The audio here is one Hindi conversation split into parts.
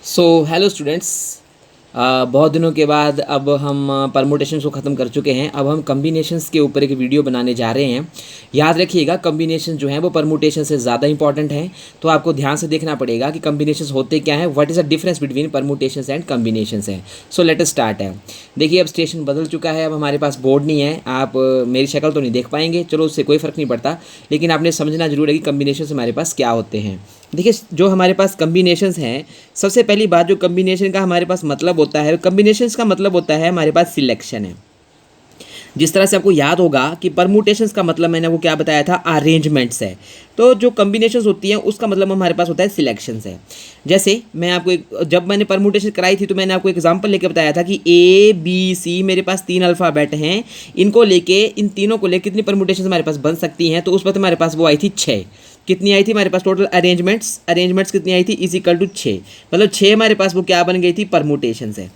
So hello students. बहुत दिनों के बाद अब हम परमुटेशंस को ख़त्म कर चुके हैं। अब हम कम्बिनेशंस के ऊपर एक वीडियो बनाने जा रहे हैं। याद रखिएगा, कम्बिनेशन जो है वो परमुटेशन से ज़्यादा इंपॉर्टेंट है, तो आपको ध्यान से देखना पड़ेगा कि कम्बिनेशंस होते क्या हैं, what is the difference between permutations and combinations हैं। सो लेट अस स्टार्ट है। देखिए, अब स्टेशन बदल चुका है, अब हमारे पास बोर्ड नहीं है। आप मेरी शक्ल तो नहीं देख पाएंगे, चलो उससे कोई फ़र्क नहीं पड़ता, लेकिन आपने समझना जरूर है कि कम्बिनेशन हमारे पास क्या होते हैं। देखिए, जो हमारे पास कम्बिनेशंस हैं, सबसे पहली बात जो कम्बिनेशन का हमारे पास मतलब होता है, कम्बिनेशंस का मतलब होता है हमारे पास सिलेक्शन है। जिस तरह से आपको याद होगा कि परमुटेशंस का मतलब मैंने आपको क्या बताया था, अरेंजमेंट्स है। तो जो कम्बिनेशंस होती हैं उसका मतलब हमारे पास होता है सिलेक्शंस है। जैसे मैं आपको जब मैंने परमुटेशन कराई थी तो मैंने आपको एग्जांपल लेके बताया था कि ए बी सी मेरे पास 3 अल्फ़ाबेट हैं, इनको लेके इन तीनों को लेकर कितनी परमुटेशन हमारे पास बन सकती हैं। तो उस वक्त हमारे पास वो आई थी 6। कितनी आई थी हमारे पास टोटल अरेंजमेंट्स कितनी आई थी, इज इक्वल टू 6। मतलब 6 हमारे पास वो क्या बन गई थी, परमुटेशंस है।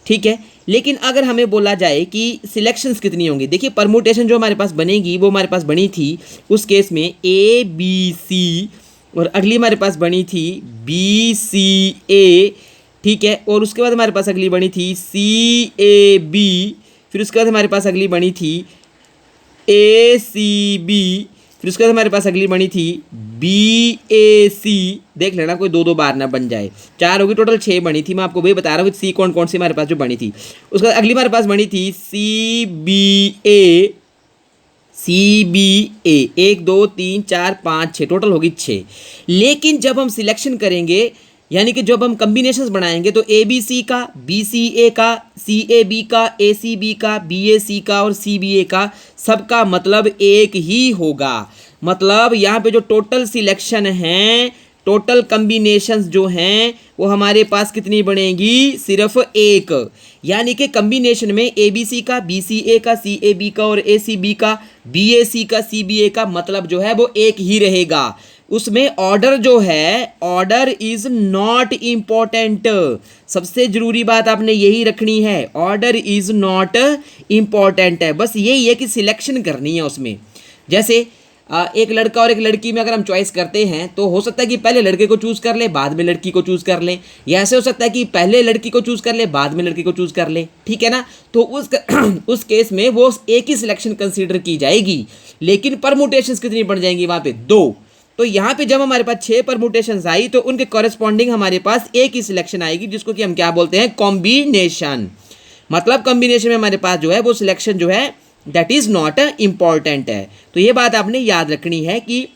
ठीक है, लेकिन अगर हमें बोला जाए कि सिलेक्शंस कितनी होंगी, देखिए परमुटेशन जो हमारे पास बनेगी वो हमारे पास बनी थी उस केस में ए बी सी, और अगली हमारे पास बनी थी बी सी ए। ठीक है, और उसके बाद हमारे पास अगली बनी थी सी ए बी। फिर उसके बाद हमारे पास अगली बनी थी ए सी बी। फिर उसके बाद हमारे पास अगली बनी थी बी ए सी। देख लेना कोई दो दो बार ना बन जाए। 4 होगी, टोटल 6 बनी थी। मैं आपको वही बता रहा हूँ सी कौन कौन सी हमारे पास जो बनी थी। उसके बाद अगली हमारे पास बनी थी सी बी ए। सी बी ए 1 2 3 4 5 6, टोटल होगी 6। लेकिन जब हम सिलेक्शन करेंगे, यानी कि जब हम कम्बिनेशंस बनाएंगे, तो ए बी सी का, बी सी ए का, सी ए बी का, ए सी बी का, बी ए सी का और सी बी ए का, सबका मतलब एक ही होगा। मतलब यहाँ पे जो टोटल सिलेक्शन है, टोटल कम्बिनेशंस जो हैं वो हमारे पास कितनी बनेगी, सिर्फ एक। यानी कि कम्बिनेशन में ए बी सी का, बी सी ए का, सी ए बी का और ए सी बी का, बी ए सी का, सी बी ए का मतलब जो है वो एक ही रहेगा। उसमें ऑर्डर जो है, ऑर्डर इज नॉट इम्पॉर्टेंट। सबसे जरूरी बात आपने यही रखनी है, ऑर्डर इज नॉट इम्पॉर्टेंट है। बस यही है कि सिलेक्शन करनी है उसमें। जैसे एक लड़का और एक लड़की में अगर हम चॉइस करते हैं तो हो सकता है कि पहले लड़के को चूज़ कर ले, बाद में लड़की को चूज़ कर लें, या ऐसे हो सकता है कि पहले लड़की को चूज़ कर ले, बाद में लड़की को चूज़ कर ले। ठीक है ना, तो उस केस में वो एक ही सिलेक्शन कंसीडर की जाएगी, लेकिन परमुटेशंस कितनी बढ़ जाएंगी वहाँ पे, 2। तो यहाँ पे जब हमारे पास 6 परमुटेशंस आई तो उनके कॉरेस्पॉन्डिंग हमारे पास एक ही सिलेक्शन आएगी, जिसको कि हम क्या बोलते हैं, कॉम्बिनेशन। मतलब कॉम्बिनेशन में हमारे पास जो है वो सिलेक्शन जो है दैट इज नॉट इम्पॉर्टेंट है। तो ये बात आपने याद रखनी है कि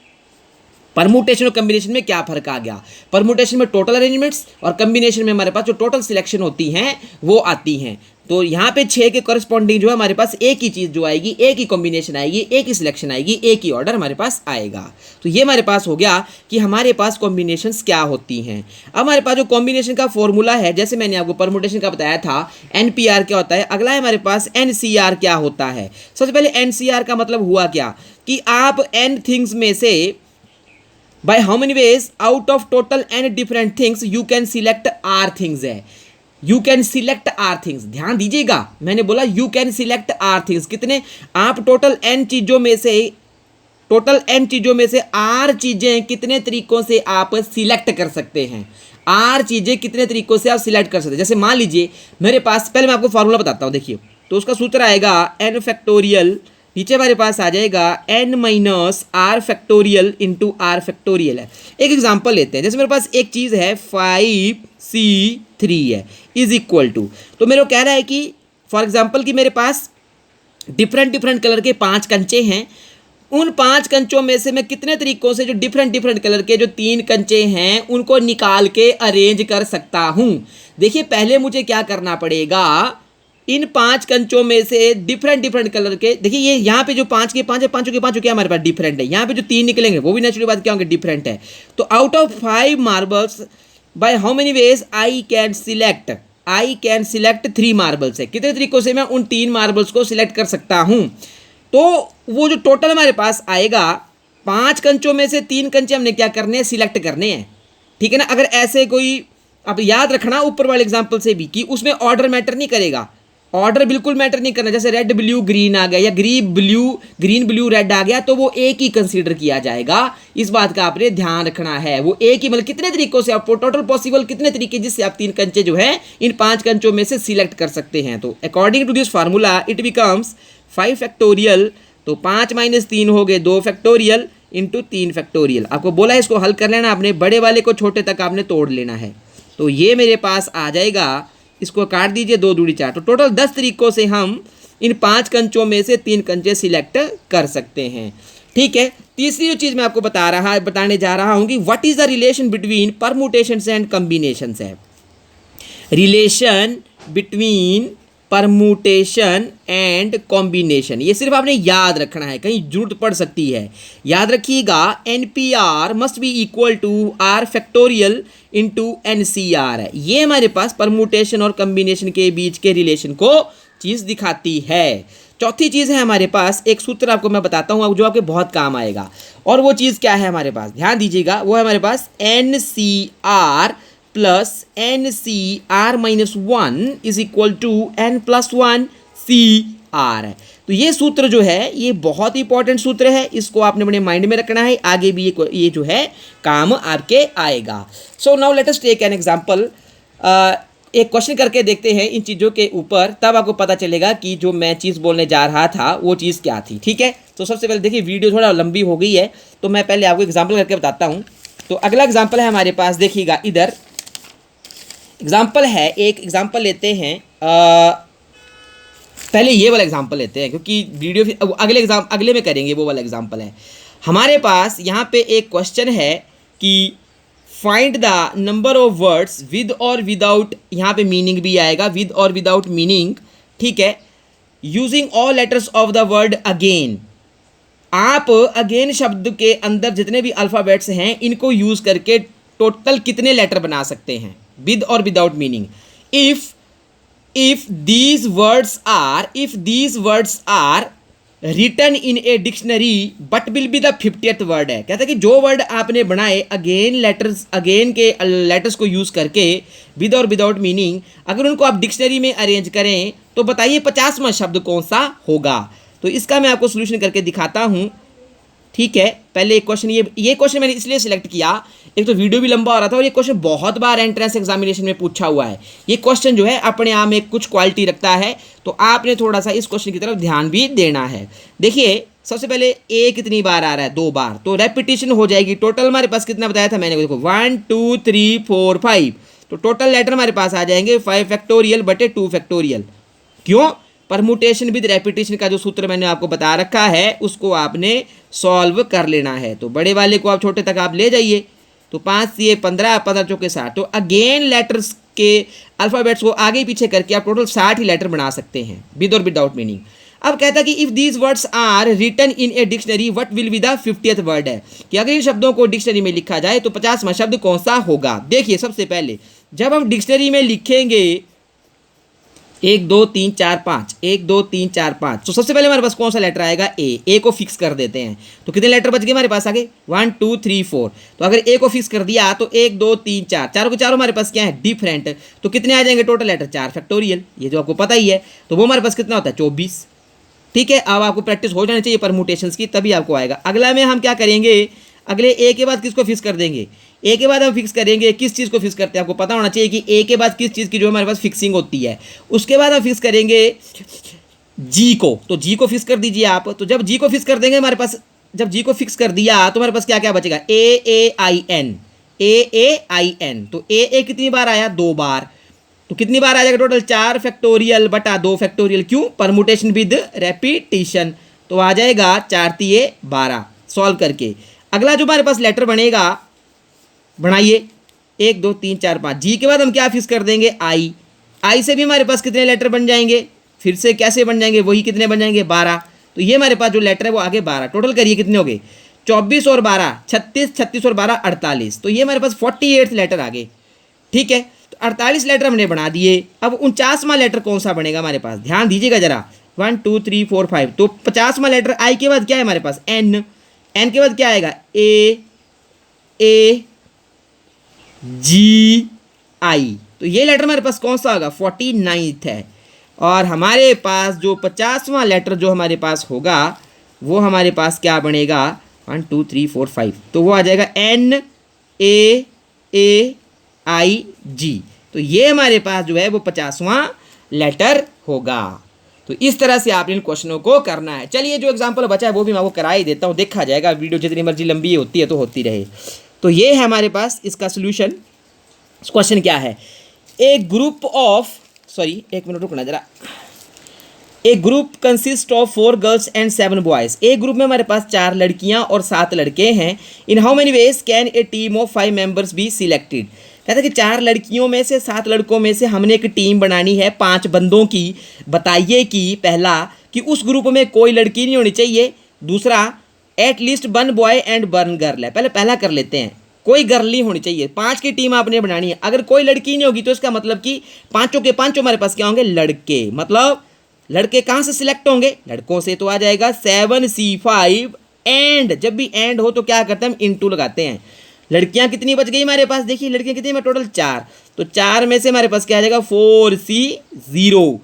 परमुटेशन और कम्बिनेशन में क्या फर्क आ गया। परमुटेशन में टोटल अरेंजमेंट्स और कम्बिनेशन में हमारे पास जो टोटल सिलेक्शन होती हैं वो आती हैं। तो यहाँ पे 6 के कॉरेस्पॉन्डिंग जो है हमारे पास एक ही चीज़ जो आएगी, एक ही कॉम्बिनेशन आएगी, एक ही सिलेक्शन आएगी, एक ही ऑर्डर हमारे पास आएगा। तो ये हमारे पास हो गया कि हमारे पास कॉम्बिनेशंस क्या होती हैं। अब हमारे पास जो कॉम्बिनेशन का फॉर्मूला है, जैसे मैंने आपको परमुटेशन का बताया था, NPR क्या होता है। अगला है हमारे पास NCR क्या होता है। सबसे पहले NCR का मतलब हुआ क्या कि आप n थिंग्स में से by how many ways out of total n different things you can select r things है। You can select R things, ध्यान दीजिएगा, मैंने बोला you can select R things. कितने, आप टोटल एन चीजों में से आर चीजें कितने तरीकों से आप सिलेक्ट कर सकते हैं। आर चीजें कितने तरीकों से आप सिलेक्ट कर सकते हैं। जैसे मान लीजिए मेरे पास, पहले मैं आपको फॉर्मूला बताता हूं, देखिए। तो उसका सूत्र आएगा n फैक्टोरियल, नीचे हमारे पास आ जाएगा n minus R factorial into R factorial है। एक एग्जांपल लेते हैं, जैसे मेरे पास एक चीज़ है 5C3 है इज इक्वल टू, तो मेरे को कह रहा है कि फॉर एग्जांपल कि मेरे पास डिफरेंट कलर के 5 कंचे हैं। उन 5 कंचों में से मैं कितने तरीकों से जो डिफरेंट कलर के जो 3 कंचे हैं उनको निकाल के अरेंज कर सकता हूँ। देखिए, पहले मुझे क्या करना पड़ेगा, इन 5 कंचों में से डिफरेंट कलर के, देखिए ये यहाँ पे जो 5 के 5 है, पांचों के पांचों क्या हमारे पास डिफरेंट है। यहाँ पे जो 3 निकलेंगे वो भी नेचुरली बात क्या होंगे, डिफरेंट है। तो out of 5 marbles by how many ways I can select 3 marbles है। कितने तरीकों से मैं उन 3 मार्बल्स को सिलेक्ट कर सकता हूँ। तो वो जो टोटल हमारे पास आएगा, 5 कंचों में से 3 कंचे हमने क्या करने हैं, सिलेक्ट करने हैं। ठीक है ना। अगर ऐसे कोई, अब याद रखना ऊपर वाले एग्जाम्पल से भी कि उसमें ऑर्डर मैटर नहीं करेगा। ऑर्डर बिल्कुल मैटर नहीं करना, जैसे रेड ब्लू ग्रीन आ गया या ग्रीन ब्लू रेड आ गया तो वो एक ही कंसीडर किया जाएगा। इस बात का आपने ध्यान रखना है। वो एक ही, मतलब कितने तरीकों से आपको टोटल पॉसिबल कितने तरीके जिससे आप 3 कंचे जो है इन 5 कंचों में से सिलेक्ट कर सकते हैं। तो according to this formula it becomes 5 factorial, तो 5 माइनस 3 हो गए 2 फैक्टोरियल इंटू 3 फैक्टोरियल। आपको बोला है इसको हल कर लेना, आपने बड़े वाले को छोटे तक आपने तोड़ लेना है। तो ये मेरे पास आ जाएगा, इसको काट दीजिए 2 दूनी 4, तो टोटल 10 तरीकों से हम इन 5 कंचों में से 3 कंचे सिलेक्ट कर सकते हैं। ठीक है, तीसरी जो चीज़ मैं आपको बताने जा रहा हूँ कि what is the relation between permutations and combinations है। Relation between permutation and combination, ये सिर्फ आपने याद रखना है, कहीं जरूरत पड़ सकती है। याद रखिएगा NPR must be equal to R factorial into NCR है। ये हमारे पास परमुटेशन और कॉम्बिनेशन के बीच के रिलेशन को चीज़ दिखाती है। चौथी चीज़ है हमारे पास, एक सूत्र आपको मैं बताता हूँ जो आपके बहुत काम आएगा, और वो चीज़ क्या है हमारे पास, ध्यान दीजिएगा, वो है हमारे पास NCR plus NCR minus 1 is equal to N plus 1 CR है। तो ये सूत्र जो है ये बहुत ही इंपॉर्टेंट सूत्र है, इसको आपने अपने माइंड में रखना है, आगे भी ये जो है काम आपके आएगा। So now let us take an example. एक क्वेश्चन करके देखते हैं इन चीज़ों के ऊपर, तब आपको पता चलेगा कि जो मैं चीज़ बोलने जा रहा था वो चीज़ क्या थी। ठीक है, तो सबसे पहले देखिए वीडियो थोड़ा लंबी हो गई है, तो मैं पहले आपको एग्जाम्पल करके बताता हूँ। तो अगला एग्जाम्पल है हमारे पास, देखिएगा इधर एग्जाम्पल है, एक एग्जाम्पल लेते हैं, पहले ये वाला एग्जाम्पल लेते हैं क्योंकि वीडियो अगले में करेंगे, वो वाला एग्जाम्पल है हमारे पास। यहाँ पे एक क्वेश्चन है कि find the number of words with और विदाउट, यहाँ पे मीनिंग भी आएगा, विद और विदाउट मीनिंग, ठीक है, using all letters of the word again. आप अगेन शब्द के अंदर जितने भी अल्फ़ाबेट्स हैं इनको यूज़ करके टोटल कितने लेटर बना सकते हैं विद और without meaning. if these words are written in a dictionary but will be the 50th word है। कहता है कि जो वर्ड आपने बनाए अगेन के लेटर्स को यूज़ करके विद और विदाउट मीनिंग, अगर उनको आप डिक्शनरी में अरेंज करें तो बताइए 50वां शब्द कौन सा होगा। तो इसका मैं आपको सोल्यूशन करके दिखाता हूँ। ठीक है, पहले एक क्वेश्चन, ये क्वेश्चन मैंने इसलिए सिलेक्ट किया, एक तो वीडियो भी लंबा हो रहा था और ये क्वेश्चन बहुत बार एंट्रेंस एग्जामिनेशन में पूछा हुआ है। ये क्वेश्चन जो है अपने आप में कुछ क्वालिटी रखता है, तो आपने थोड़ा सा इस क्वेश्चन की तरफ ध्यान भी देना है। देखिए सबसे पहले ए कितनी बार आ रहा है, 2 बार, तो रेपिटेशन हो जाएगी। टोटल हमारे पास कितना बताया था मैंने, देखो 1 2 3 4 5, तो टोटल लेटर हमारे पास आ जाएंगे 5 फैक्टोरियल बटे 2 फैक्टोरियल। क्यों, परमुटेशन विद रेपिटेशन का जो सूत्र मैंने आपको बता रखा है उसको आपने सॉल्व कर लेना है। तो बड़े वाले को आप छोटे तक आप ले जाइए, तो 5 से 15, 15 चौके 60, तो अगेन लेटर्स के अल्फ़ाबेट्स को आगे पीछे करके आप टोटल 60 ही लेटर बना सकते हैं विद और विदाउट मीनिंग। अब कहता है कि if these words are written in a dictionary what will be the 50th word है, कि अगर इन शब्दों को डिक्शनरी में लिखा जाए तो 50वां शब्द कौन सा होगा। देखिए सबसे पहले जब हम डिक्शनरी में लिखेंगे 1 2 3 4 5, 1 2 3 4 5, तो सबसे पहले हमारे पास कौन सा लेटर आएगा, ए को फिक्स कर देते हैं। तो कितने लेटर बच गए हमारे पास आगे, 1 2 3 4, तो अगर ए को फिक्स कर दिया तो 1 2 3 4, चारों के चारों हमारे पास क्या है, डिफरेंट, तो कितने आ जाएंगे टोटल लेटर, 4 फैक्टोरियल, ये जो आपको पता ही है। तो वो हमारे पास कितना होता है, 24। ठीक है, अब आपको प्रैक्टिस हो जानी चाहिए परमुटेशंस की, तभी आपको आएगा। अगला में हम क्या करेंगे, अगले ए के बाद किसको फिक्स कर देंगे, ए के बाद हम फिक्स करेंगे, किस चीज़ को फिक्स करते हैं आपको पता होना चाहिए कि ए के बाद किस चीज़ की जो हमारे पास फिक्सिंग होती है। उसके बाद हम फिक्स करेंगे जी को, तो जी को फिक्स कर दीजिए आप। तो जब जी को फिक्स कर देंगे हमारे पास, जब जी को फिक्स कर दिया तो हमारे पास क्या क्या बचेगा, ए आई एन, तो ए कितनी बार आया, 2 बार, तो कितनी बार आ जाएगा टोटल, 4 फैक्टोरियल बटा 2 फैक्टोरियल। क्यों, परमुटेशन विद रेपिटेशन, तो आ जाएगा 4 3 12 सॉल्व करके। अगला जो हमारे पास लेटर बनेगा, बनाइए 1 2 3 4 5, जी के बाद हम क्या फिक्स कर देंगे, आई से भी हमारे पास कितने लेटर बन जाएंगे, फिर से कैसे बन जाएंगे, वही कितने बन जाएंगे, 12। तो ये हमारे पास जो लेटर है वो आगे 12, टोटल करिए कितने हो गए, 24 और 12 36, 36 और 12 48, तो ये हमारे पास 48 लेटर आ गए। ठीक है, तो 48 लेटर हमने बना दिए। अब 49वां लेटर कौन सा बनेगा हमारे पास, ध्यान दीजिएगा जरा, 1 2 3 4 5, तो 50वां लेटर आई के बाद क्या है हमारे पास, एन के बाद क्या आएगा, ए जी आई, तो ये लेटर हमारे पास कौन सा होगा, 49th है। और हमारे पास जो 50वां लेटर जो हमारे पास होगा वो हमारे पास क्या बनेगा 1 2 3 4 5, तो वो आ जाएगा NAAIG। तो ये हमारे पास जो है वो 50वां लेटर होगा। तो इस तरह से आपने इन क्वेश्चनों को करना है। चलिए जो एग्जाम्पल बचा है वो भी मैं आपको करा ही देता हूँ, देखा जाएगा, वीडियो जितनी मर्जी लंबी होती है तो होती रहे। तो ये है हमारे पास इसका सोल्यूशन। क्वेश्चन क्या है, ए ग्रुप ऑफ, सॉरी एक मिनट रुकना जरा, a group consist of 4 girls and 7 boys. एक ग्रुप में हमारे पास 4 लड़कियां और 7 लड़के हैं। In how many ways can a team of 5 members be selected. कहता है कि 4 लड़कियों में से 7 लड़कों में से हमने एक टीम बनानी है 5 बंदों की। बताइए कि पहला कि उस ग्रुप में कोई लड़की नहीं होनी चाहिए, दूसरा एटलीस्ट 1 बॉय एंड 1 गर्ल है। पहला कर लेते हैं, कोई गर्ल नहीं होनी चाहिए। 5 की टीम आपने बनानी है, अगर कोई लड़की नहीं होगी तो इसका मतलब कि पांचों के पांचों हमारे पास क्या होंगे, लड़के। मतलब लड़के कहाँ से सिलेक्ट होंगे, लड़कों से। तो आ जाएगा 7C5 एंड, जब भी एंड हो तो क्या करते हैं हम इनटू लगाते हैं। लड़कियां कितनी बच गई हमारे पास, देखिए लड़कियां कितनी में टोटल 4, तो 4 में से हमारे पास क्या आ जाएगा 4C0।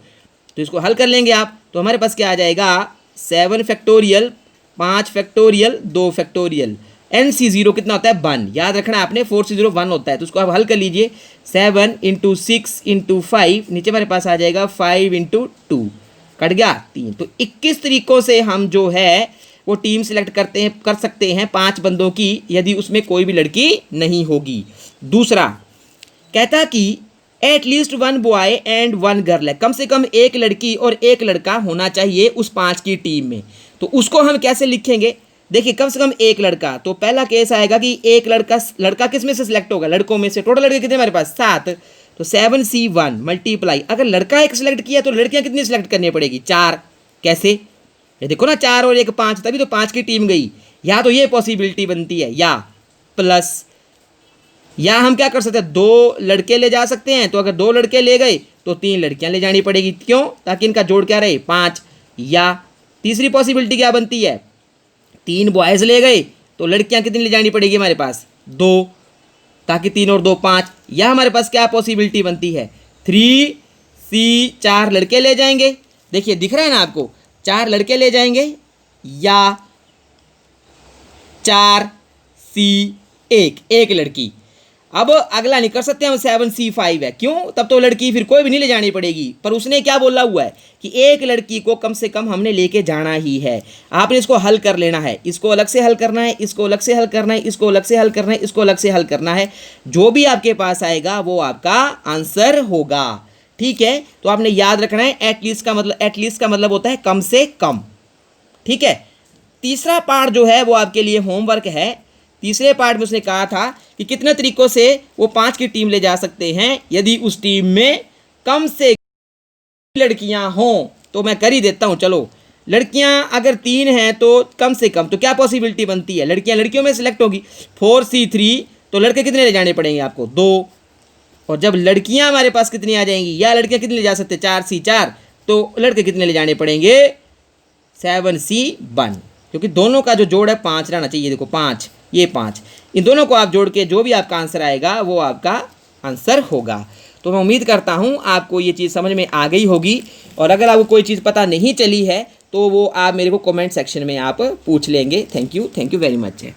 तो इसको हल कर लेंगे आप, तो हमारे पास क्या आ जाएगा 7 फैक्टोरियल 5 फैक्टोरियल 2 फैक्टोरियल, NC0 कितना होता है 1। याद रखना आपने 4C0 1 होता है। तो उसको आप हल कर लीजिए, 7 × 6 × 5, नीचे हमारे पास आ जाएगा 5 × 2, कट गया 3। तो 21 तरीकों से हम जो है वो टीम सिलेक्ट कर सकते हैं 5 बंदों की, यदि उसमें कोई भी लड़की नहीं होगी। दूसरा कहता कि एटलीस्ट 1 बॉय एंड 1 गर्ल है, कम से कम एक लड़की और एक लड़का होना चाहिए उस 5 की टीम में। तो उसको हम कैसे लिखेंगे, देखिए कम से कम एक लड़का, तो पहला केस आएगा कि एक लड़का किस में से सिलेक्ट होगा, लड़कों में से। टोटल लड़के कितने हमारे पास 7, तो 7C1 मल्टीप्लाई, अगर लड़का एक सिलेक्ट किया तो लड़कियां कितनी सिलेक्ट करनी पड़ेगी 4। कैसे, ये देखो ना 4 और 1 5, तभी तो 5 की टीम गई। या तो ये पॉसिबिलिटी बनती है, या प्लस, या हम क्या कर सकते हैं 2 लड़के ले जा सकते हैं। तो अगर 2 लड़के ले गए तो 3 लड़कियां ले जानी पड़ेगी, क्यों, ताकि इनका जोड़ क्या रहे 5। या तीसरी पॉसिबिलिटी क्या बनती है, 3 बॉयज़ ले गए तो लड़कियां कितनी ले जानी पड़ेगी हमारे पास 2, ताकि 3 और 2 5। या हमारे पास क्या पॉसिबिलिटी बनती है 3C 4 लड़के ले जाएंगे, देखिए दिख रहा है ना आपको, 4 लड़के ले जाएंगे, या 4C 1 लड़की। अब अगला नहीं कर सकते हम 7C5 है, क्यों, तब तो लड़की फिर कोई भी नहीं ले जानी पड़ेगी। पर उसने क्या बोला हुआ है कि एक लड़की को कम से कम हमने लेके जाना ही है। आपने इसको हल कर लेना है, इसको अलग से हल करना है, इसको अलग से हल करना है, इसको अलग से हल करना है, इसको अलग से हल करना है। जो भी आपके पास आएगा वो आपका आंसर होगा, ठीक है। तो आपने याद रखना है एटलीस्ट का मतलब होता है कम से कम, ठीक है। तीसरा पार्ट जो है वो आपके लिए होमवर्क है। तीसरे पार्ट में उसने कहा था कि कितने तरीकों से वो 5 की टीम ले जा सकते हैं यदि उस टीम में कम से लड़कियां हों। तो मैं कर ही देता हूं, चलो। लड़कियां अगर 3 हैं तो कम से कम, तो क्या पॉसिबिलिटी बनती है, लड़कियों में सिलेक्ट होगी 4C3, तो लड़के कितने ले जाने पड़ेंगे आपको 2। और जब लड़कियां हमारे पास कितनी आ जाएंगी, या लड़कियां कितनी ले जा सकते 4C4, तो लड़के कितने ले जाने पड़ेंगे 7C1, क्योंकि दोनों का जो जोड़ है 5 रहना चाहिए। देखो 5, ये 5, इन दोनों को आप जोड़ के जो भी आपका आंसर आएगा वो आपका आंसर होगा। तो मैं उम्मीद करता हूँ आपको ये चीज़ समझ में आ गई होगी। और अगर आपको कोई चीज़ पता नहीं चली है तो वो आप मेरे को कमेंट सेक्शन में आप पूछ लेंगे। थैंक यू वेरी मच है।